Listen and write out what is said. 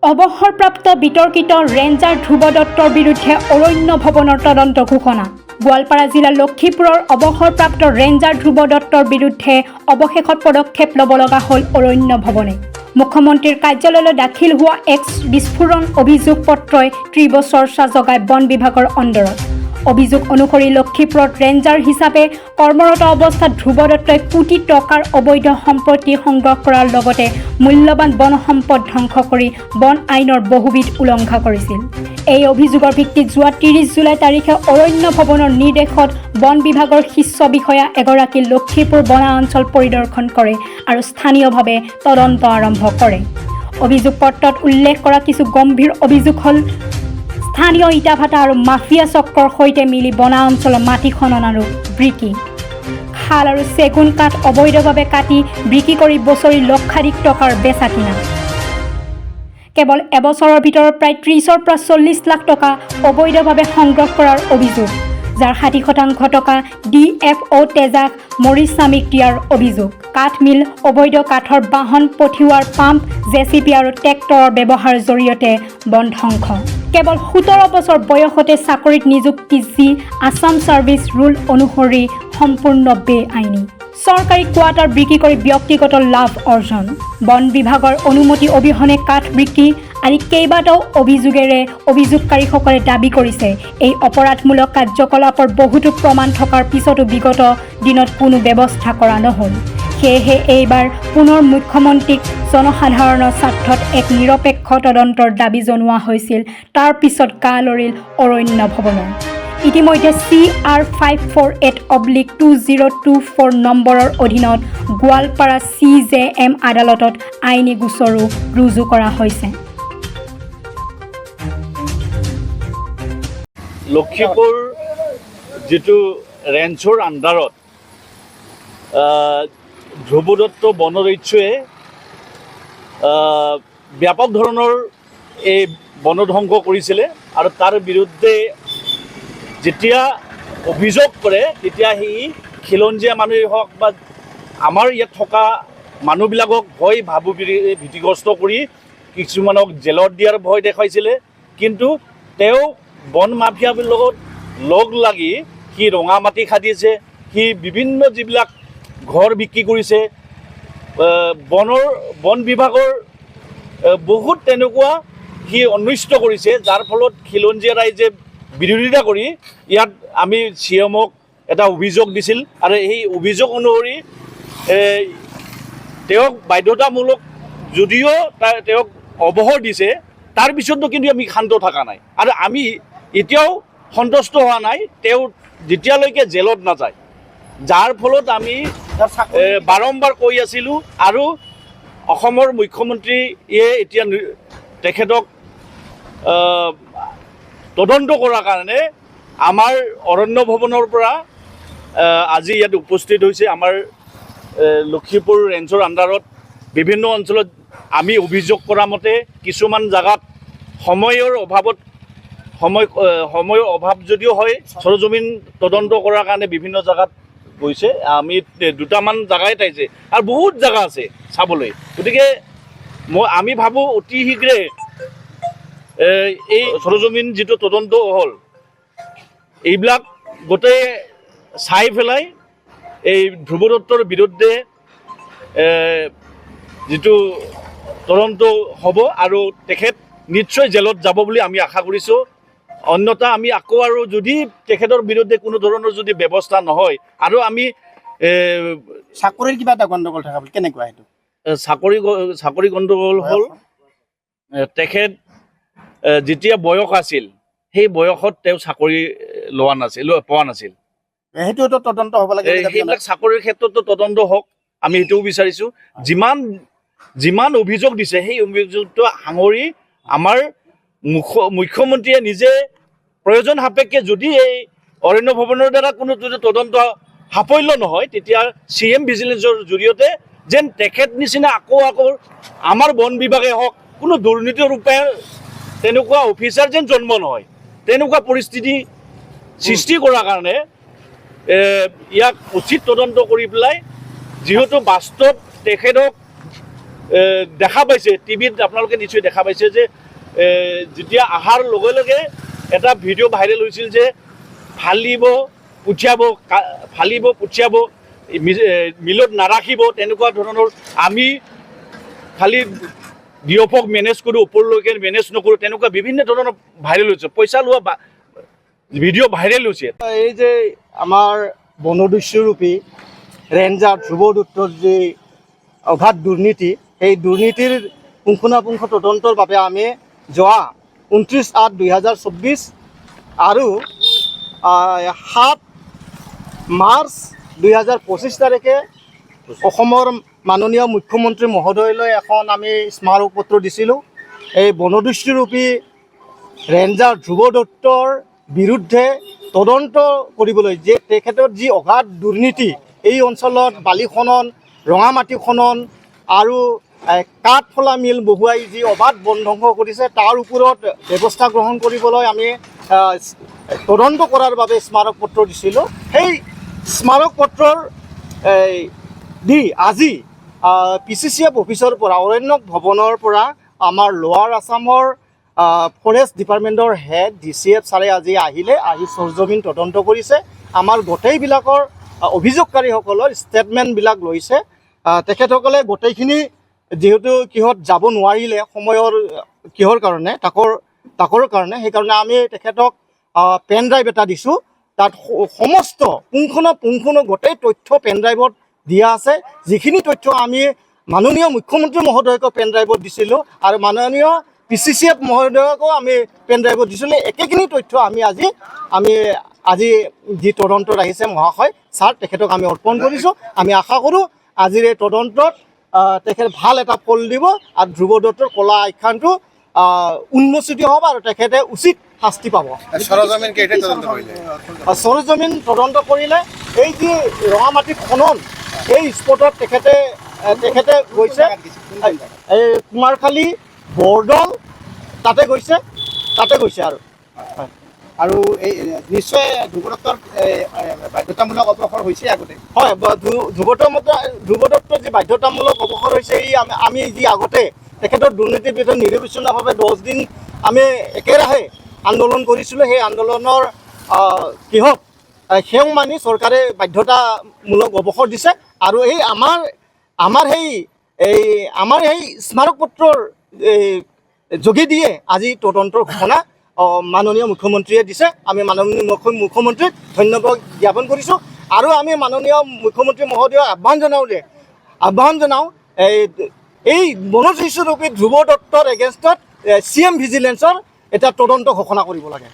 অৱসৰপ্ৰাপ্ত বিতৰ্কিত ৰেঞ্জাৰ ধ্ৰুৱ দত্তৰ বিৰুদ্ধে অৰণ্য ভৱনৰ তদন্ত ঘোষণা। গোৱালপাৰা জিলাৰ লক্ষীপুৰৰ অৱসৰপ্ৰাপ্ত ৰেঞ্জাৰ ধ্ৰুৱ দত্তৰ বিৰুদ্ধে অৱশেষত পদক্ষেপ ল'ব লগা হ'ল অৰণ্য ভৱনে। মুখ্যমন্ত্ৰীৰ কাৰ্যালয়লৈ দাখিল হোৱা এক বিস্ফোৰণ অভিযোগ পত্ৰই তীব্ৰ চৰ্চা জগায় বন বিভাগৰ অন্দৰত। অভিযোগ অনুসৰি লক্ষীপুৰত ৰেঞ্জাৰ হিচাপে কৰ্মৰত অৱস্থাত ধ্ৰুৱ দত্তই কোটি টকাৰ অবৈধ সম্পত্তি সংগ্ৰহ কৰাৰ লগতে মূল্যৱান বন সম্পদ ধ্বংস কৰি বন আইনৰ বহুবিধ উলংঘা কৰিছিল। এই অভিযোগৰ ভিত্তিত যোৱা 30 জুলাই তাৰিখে অৰণ্য ভৱনৰ নিৰ্দেশত বন বিভাগৰ শীৰ্ষ বিষয়া এগৰাকী লক্ষীপুৰ বনাঞ্চল পৰিদৰ্শন কৰে আৰু স্থানীয়ভাৱে তদন্ত আৰম্ভ কৰে। অভিযোগ পত্ৰত উল্লেখ কৰা কিছু গম্ভীৰ অভিযোগ হ'ল স্থানীয় ইটাভাটা আৰু মাফিয়া চক্ৰৰ সৈতে মিলি বনাঞ্চলৰ মাটি খনন আৰু বিক্ৰী, শাল আৰু চেগুন কাঠ অবৈধভাৱে কাটি বিক্ৰী কৰি বছৰি লক্ষাধিক টকাৰ বেচা কিনা। কেৱল এবছৰৰ ভিতৰত প্ৰায় 30ৰ পৰা 40 লাখ টকা অবৈধভাৱে সংগ্ৰহ কৰাৰ অভিযোগ, যাৰ 60% টকা DFO তেজাক মৰিস্বামীক দিয়াৰ অভিযোগ। কাঠ মিল, অবৈধ কাঠৰ বাহন পঠিওৱাৰ পাম্প, JCB আৰু ট্ৰেক্টৰৰ ব্যৱহাৰৰ জৰিয়তে বন ধ্বংস। কেৱল 17 বছৰ বয়সতে চাকৰিত নিযুক্তি, যি আছাম ছাৰ্ভিচ ৰুল অনুসৰি সম্পূৰ্ণ বেআইনী। চৰকাৰী কোৱাৰ্টাৰ বিক্ৰী কৰি ব্যক্তিগত লাভ অৰ্জন, বন বিভাগৰ অনুমতি অবিহনে কাঠ বিক্ৰী আদি কেইবাটাও অভিযোগেৰে অভিযোগকাৰীসকলে দাবী কৰিছে। এই অপৰাধমূলক কাৰ্যকলাপৰ বহুতো প্ৰমাণ থকাৰ পিছতো বিগত দিনত কোনো ব্যৱস্থা কৰা নহ'ল। সেয়েহে এইবাৰ পুনৰ মুখ্যমন্ত্ৰীক জনসাধাৰণৰ স্বাৰ্থত এক নিৰপেক্ষ তদন্তৰ দাবী জনোৱা হৈছিল। তাৰ পিছত গা লৰিল অৰণ্য ভৱনৰ। ইতিমধ্যে CR 548/2024 নম্বৰৰ অধীনত গোৱালপাৰা CJM আদালতত আইনী গোচৰো ৰুজু কৰা হৈছে। লক্ষীপুৰ যিটো ৰেঞ্চৰ আণ্ডাৰত ধ্ৰুৱ দত্ত বনৰক্ষীয়ে ব্যাপক ধৰণৰ এই বনধ্বংস কৰিছিলে আৰু তাৰ বিৰুদ্ধে যেতিয়া অভিযোগ কৰে তেতিয়া সি খিলঞ্জীয়া মানুহেই হওক বা আমাৰ ইয়াত থকা মানুহবিলাকক ভয় ভীতিগ্ৰস্ত কৰি কিছুমানক জেলত দিয়াৰ ভয় দেখুৱাইছিলে। কিন্তু তেওঁ বন মাফিয়াৰ লগত লগ লাগি সি ৰঙা মাটি খান্দিছে, সি বিভিন্ন যিবিলাক ঘৰ বিক্ৰী কৰিছে। বন বিভাগৰ বহুত তেনেকুৱা সি অনিষ্ট কৰিছে, যাৰ ফলত খিলঞ্জীয়া ৰাইজে বিৰোধিতা কৰি ইয়াত আমি CMক এটা অভিযোগ দিছিল আৰু সেই অভিযোগ অনুসৰি তেওঁক বাধ্যতামূলক যদিও তেওঁক অৱসৰ দিছে, তাৰ পিছতো কিন্তু আমি শান্ত থকা নাই আৰু আমি এতিয়াও সন্তুষ্ট হোৱা নাই তেওঁ যেতিয়ালৈকে জেলত নাযায়। যাৰ ফলত আমি বাৰম্বাৰ কৈ আছিলোঁ আৰু অসমৰ মুখ্যমন্ত্ৰীয়ে এতিয়া তেখেতক তদন্ত কৰাৰ কাৰণে আমাৰ অৰণ্য ভৱনৰ পৰা আজি ইয়াত উপস্থিত হৈছে। আমাৰ লক্ষীপুৰ ৰেঞ্চৰ আণ্ডাৰত বিভিন্ন অঞ্চলত আমি অভিযোগ কৰা মতে কিছুমান জেগাত সময়ৰ অভাৱ যদিও হয়, সৰজমিন তদন্ত কৰাৰ কাৰণে বিভিন্ন জেগাত গৈছে। আমি দুটামান জেগাই পাইছে আৰু বহুত জেগা আছে চাবলৈ। গতিকে আমি ভাবোঁ অতি শীঘ্ৰে এই সৰজমিন যিটো তদন্ত হ'ল এইবিলাক গোটেই চাই পেলাই এই ধ্ৰুৱ দত্তৰ বিৰুদ্ধে যিটো তদন্ত হ'ব আৰু তেখেত নিশ্চয় জেলত যাব বুলি আমি আশা কৰিছোঁ। অন্যথা আমি আকৌ আৰু যদি তেখেতৰ বিৰুদ্ধে কোনো ধৰণৰ যদি ব্যৱস্থা নহয় আৰু আমি চাকৰিৰ কিবা এটা গণ্ডগোল থকা বুলি কেনেকুৱা সেইটো চাকৰি গণ্ডগোল হ'ল তেখেত যেতিয়া বয়স আছিল সেই বয়সত তেওঁ চাকৰি পোৱা নাছিল। সেইটোতো তদন্ত হ'ব লাগে। সেইবিলাক চাকৰিৰ ক্ষেত্ৰতো তদন্ত হওক, আমি সেইটোও বিচাৰিছোঁ। যিমান অভিযোগ দিছে সেই অভিযোগটো সাঙুৰি আমাৰ মুখ্যমন্ত্ৰীয়ে নিজে প্ৰয়োজন সাপেক্ষে যদি এই অৰণ্য ভৱনৰ দ্বাৰা কোনো যদি তদন্ত সাফল্য নহয়, তেতিয়া CM ভিজিলেন্সৰ জৰিয়তে যেন তেখেত নিচিনা আকৌ আমাৰ বন বিভাগে হওক কোনো দুৰ্নীতিৰ ৰূপে তেনেকুৱা অফিচাৰ যেন জন্ম নহয়, তেনেকুৱা পৰিস্থিতি সৃষ্টি কৰাৰ কাৰণে ইয়াক উচিত তদন্ত কৰি পেলাই, যিহেতু বাস্তৱ তেখেতক দেখা পাইছে টিভিত আপোনালোকে নিশ্চয় দেখা পাইছে যে যেতিয়া অহাৰ লগে লগে এটা ভিডিঅ' ভাইৰেল হৈছিল যে ফালিব পঠিয়াব মিলত নাৰাখিব তেনেকুৱা ধৰণৰ আমি খালি ডিঅ'পক মেনেজ কৰোঁ ওপৰলৈকে মেনেজ নকৰোঁ তেনেকুৱা বিভিন্ন ধৰণৰ ভাইৰেল হৈছে পইচা লোৱা ভিডিঅ' ভাইৰেল হৈছে। এই যে আমাৰ বনদস্যুৰূপী ৰেঞ্জাৰ ধ্ৰুৱ দত্তৰ যি অগাধ দুৰ্নীতি সেই দুৰ্নীতিৰ পুংখানুপুংখ তদন্তৰ বাবে আমি যোৱা 29/8/2024 আৰু 7 মাৰ্চ 2025 তাৰিখে অসমৰ মাননীয় মুখ্যমন্ত্ৰী মহোদয়লৈ এখন আমি স্মাৰক পত্ৰ দিছিলোঁ। এই বনদস্যুৰূপী ৰেঞ্জাৰ ধ্ৰুৱ দত্তৰ বিৰুদ্ধে তদন্ত কৰিবলৈ যে তেখেতৰ যি অগাধ দুৰ্নীতি এই অঞ্চলত বালি খনন ৰঙামাটি খনন আৰু কাঠফলা মিল বহুৱাই যি অবাধ বন ধ্বংস কৰিছে তাৰ ওপৰত ব্যৱস্থা গ্ৰহণ কৰিবলৈ আমি তদন্ত কৰাৰ বাবে স্মাৰক পত্ৰ দিছিলোঁ। সেই স্মাৰক পত্ৰৰ দি আজি PCCF অফিচৰ পৰা অৰণ্য ভৱনৰ পৰা আমাৰ লোৱাৰ আছামৰ ফৰেষ্ট ডিপাৰ্টমেণ্টৰ হেড DCF ছাৰে আজি আহি চৰজমিন তদন্ত কৰিছে। আমাৰ গোটেইবিলাকৰ অভিযোগকাৰীসকলৰ ষ্টেটমেণ্টবিলাক লৈছে। তেখেতসকলে গোটেইখিনি যিহেতু কিহত যাব নোৱাৰিলে সময়ৰ কিহৰ কাৰণে তাকৰ কাৰণে সেইকাৰণে আমি তেখেতক পেন ড্ৰাইভ এটা দিছোঁ। তাত সমস্ত পুংখানুপুংখ গোটেই তথ্য পেন ড্ৰাইভত দিয়া আছে। যিখিনি তথ্য আমি মাননীয় মুখ্যমন্ত্ৰী মহোদয়কো পেন ড্ৰাইভত দিছিলোঁ আৰু মাননীয় PCCF মহোদয়কো আমি পেন ড্ৰাইভত দিছিলোঁ। একেখিনি তথ্য আমি আজি যি তদন্তত আহিছে মহাশয় ছাৰ তেখেতক আমি অৰ্পণ কৰিছোঁ। আমি আশা কৰোঁ আজিৰ এই তদন্তত তেখেত ভাল এটা ফল দিব আৰু ধ্ৰুৱ দত্তৰ কলা আখ্যানটো উন্মোচিত হ'ব আৰু তেখেতে উচিত শাস্তি পাব। সৰজমিন তদন্ত কৰিলে এই যি ৰঙামাটি খনন এই স্পটত তেখেতে গৈছে এই কুমাৰখালী বৰদল তাতে গৈছে আৰু এই নিশ্চয় ধ্ৰুৱ দত্তৰ বাধ্যতামূলক অৱসৰ হৈছে আগতে। হয়, ধ্ৰুৱ দত্তৰ যি বাধ্যতামূলক অৱসৰ হৈছে এই আমি যি আগতে তেখেতৰ দুৰ্নীতিৰ বিৰুদ্ধে নিৰবিচ্ছিন্নভাৱে 10 দিন আমি একেৰাহে আন্দোলন কৰিছিলোঁ। সেই আন্দোলনৰ কিহত সেও মানি চৰকাৰে বাধ্যতামূলক অৱসৰ দিছে আৰু এই আমাৰ সেই স্মাৰক পত্ৰৰ যোগেদিয়ে আজি তদন্তৰ ঘোষণা মাননীয় মুখ্যমন্ত্ৰীয়ে দিছে। আমি মাননীয় মুখ্যমন্ত্ৰীক ধন্যবাদ জ্ঞাপন কৰিছোঁ আৰু আমি মাননীয় মুখ্যমন্ত্ৰী মহোদয়ক আহ্বান জনাওঁ এই বনদস্যুৰূপী ধ্ৰুৱ দত্তৰ এগেইনষ্টত CM ভিজিলেন্সৰ এটা তদন্ত ঘোষণা কৰিব লাগে।